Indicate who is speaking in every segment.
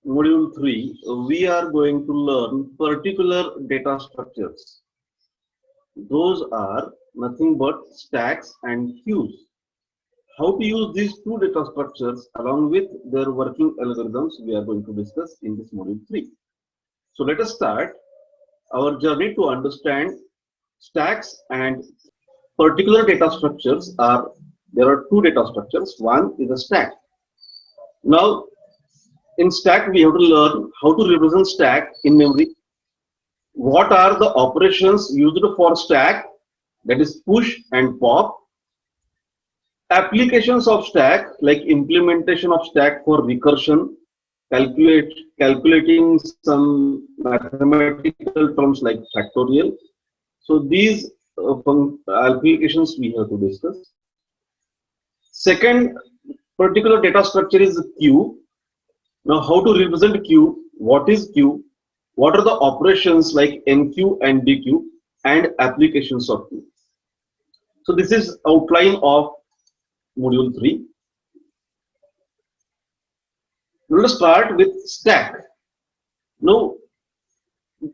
Speaker 1: Module 3, we are going to learn particular data structures. Those are nothing but stacks and queues. How to use these two data structures along with their working algorithms we are going to discuss in this module 3. So let us start our journey to understand stacks and particular data structures. There are two data structures. One is a stack. Now in stack we have to learn how to represent stack in memory. What are the operations used for stack, that is push and pop. Applications of stack like implementation of stack for recursion, calculating some mathematical terms like factorial. So these applications we have to discuss. Second particular data structure is queue. Now how to represent queue, what is queue, what are the operations like enqueue and dequeue, and applications of queue. So this is outline of module 3. Let us start with stack. Now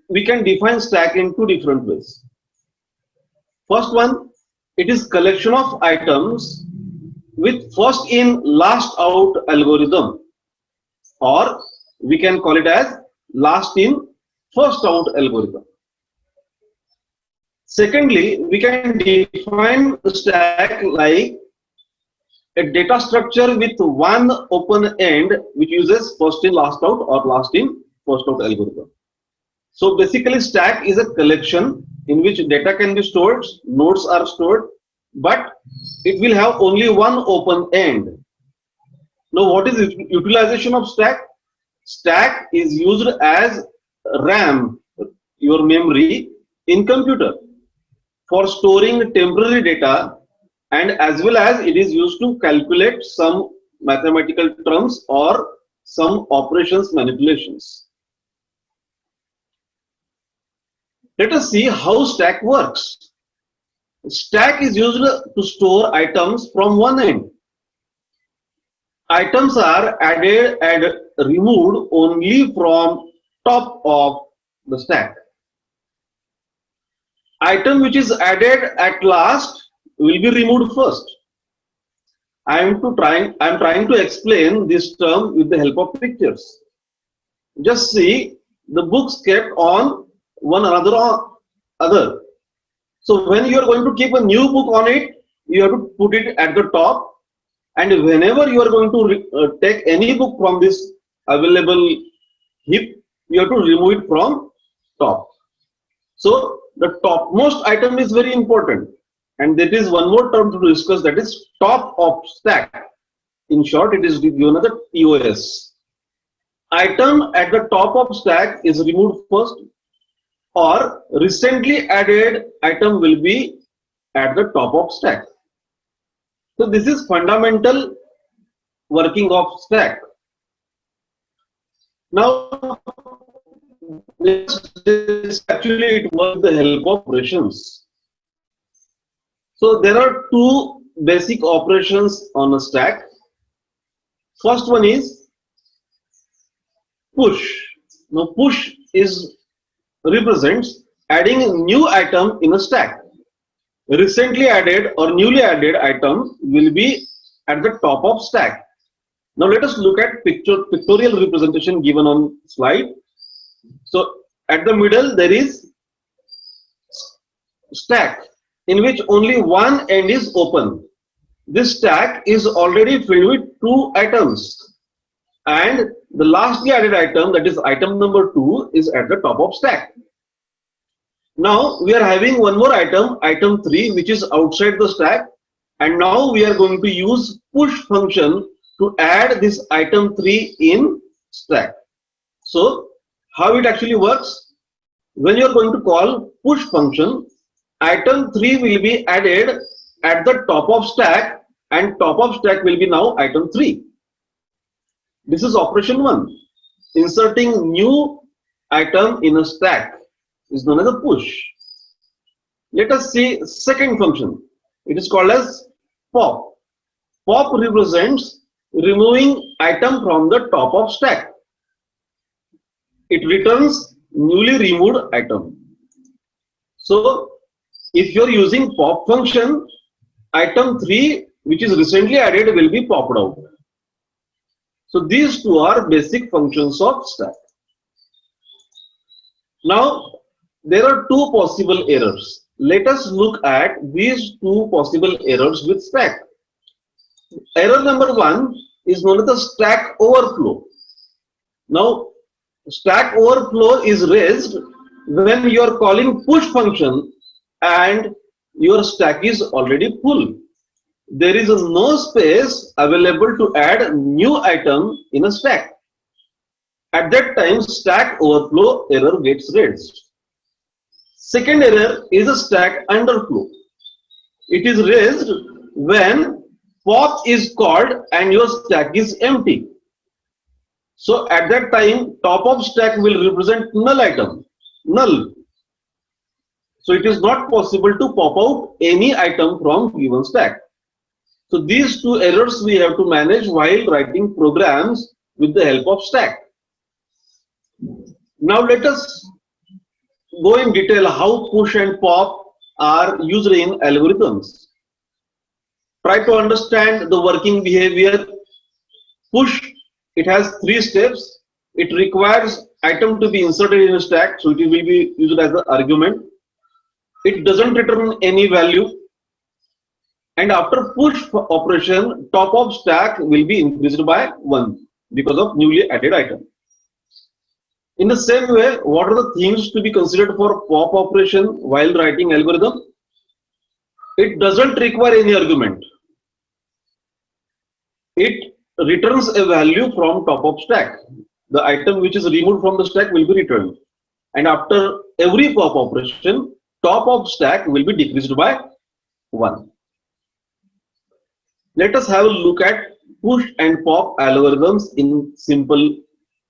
Speaker 1: we can define stack in two different ways. First one, it is collection of items with first in last out algorithm, or we can call it as last in first out algorithm. Secondly, we can define stack like a data structure with one open end which uses first in last out or last in first out algorithm. So basically stack is a collection in which data can be stored, nodes are stored, but it will have only one open end. Now what is utilization of stack? Stack is used as RAM, your memory in computer, for storing temporary data, and as well as it is used to calculate some mathematical terms or some operations manipulations. Let us see how stack works. Stack is used to store items from one end. Items are added and removed only from top of the stack. Item which is added at last will be removed first. I am trying to explain this term with the help of pictures. Just see the books kept on one another or other. So when you are going to keep a new book on it, you have to put it at the top, and whenever you are going to take any book from this available heap, you have to remove it from top. So the topmost item is very important, and that is one more term to discuss, that is top of stack. In short, it is given as a TOS. Item at the top of stack is removed first, or recently added item will be at the top of stack. So this is fundamental working of stack. Now actually it works with the help of operations. So there are two basic operations on a stack. First one is push. Now push represents adding a new item in a stack. Recently added or newly added item will be at the top of stack. Now let us look at pictorial representation given on slide. So at the middle there is stack in which only one end is open. This stack is already filled with two items, and the lastly added item, that is item number 2, is at the top of stack. Now we are having one more item, item 3, which is outside the stack, and now we are going to use push function to add this item 3 in stack. So how it actually works? When you are going to call push function, item 3 will be added at the top of stack, and top of stack will be now item 3. This is operation 1. Inserting new item in a stack is known as a push. Let us see second function. It is called as pop. Pop represents removing item from the top of stack. it returns newly removed item. So if you're using pop function, item 3 which is recently added will be popped out. So these two are basic functions of stack. Now there are two possible errors. Let us look at these two possible errors with stack. Error number 1 is known as the stack overflow. Now stack overflow is raised when you are calling push function and your stack is already full. There is no space available to add new item in a stack. At that time, stack overflow error gets raised. Second error is a stack underflow. It is raised when pop is called and your stack is empty. So at that time, top of stack will represent null item, null. So it is not possible to pop out any item from given stack. So these two errors we have to manage while writing programs with the help of stack. Now let us go in detail how push and pop are used in algorithms. Try to understand the working behavior. Push, it has 3 steps. It requires item to be inserted in a stack, so it will be used as an argument. It doesn't return any value. And after push operation, top of stack will be increased by 1 because of newly added item. In the same way, what are the things to be considered for pop operation while writing algorithm? It doesn't require any argument. It returns a value from top of stack. The item which is removed from the stack will be returned. And after every pop operation, top of stack will be decreased by 1. Let us have a look at push and pop algorithms in simple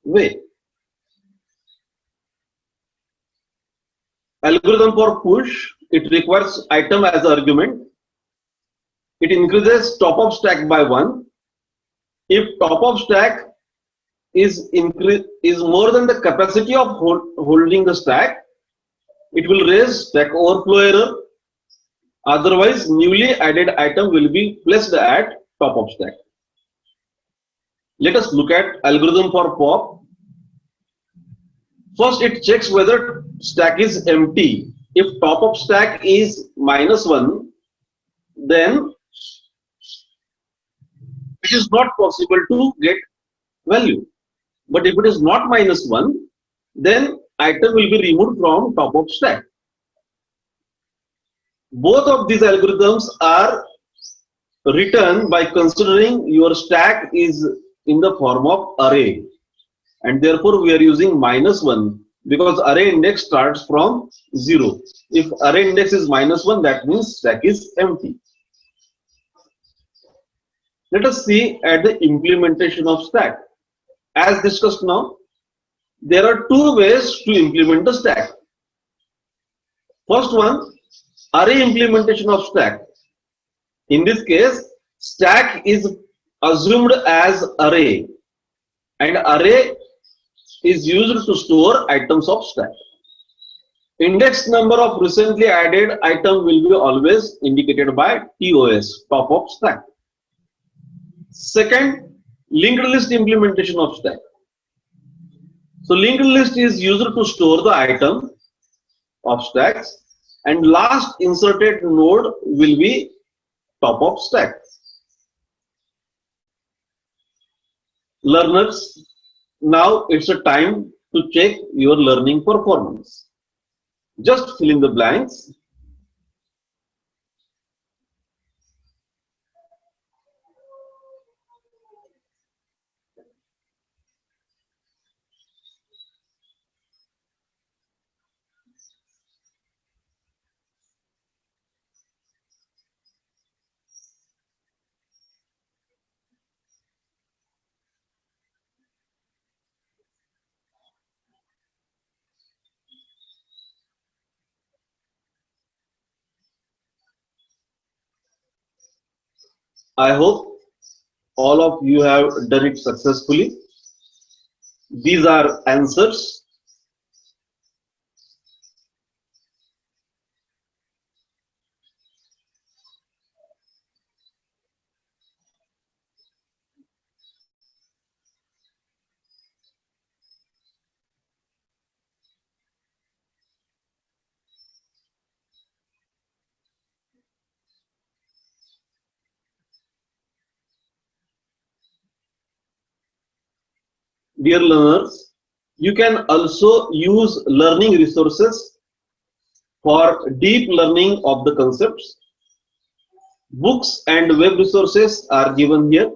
Speaker 1: way. Algorithm for push, it requires item as argument. It increases top of stack by 1. If top of stack is more than the capacity of holding the stack, it will raise stack overflow error. Otherwise, newly added item will be placed at top of stack. Let us look at algorithm for pop. First, it checks whether stack is empty. If top of stack is -1, then it is not possible to get value. But if it is not -1, then item will be removed from top of stack. Both of these algorithms are written by considering your stack is in the form of array, and therefore we are using -1 because array index starts from 0. If array index is -1, that means stack is empty. Let us see at the implementation of stack. As discussed now, there are 2 ways to implement the stack. First one, array implementation of stack. In this case, stack is assumed as array, and array is used to store items of stack. Index number of recently added item will be always indicated by TOS, top of stack. Second, linked list implementation of stack. So linked list is used to store the item of stacks, and last inserted node will be top of stack. Learners, now it's a time to check your learning performance. Just fill in the blanks. I hope all of you have done it successfully. These are answers. dear learners, you can also use learning resources for deep learning of the concepts. Books and web resources are given here.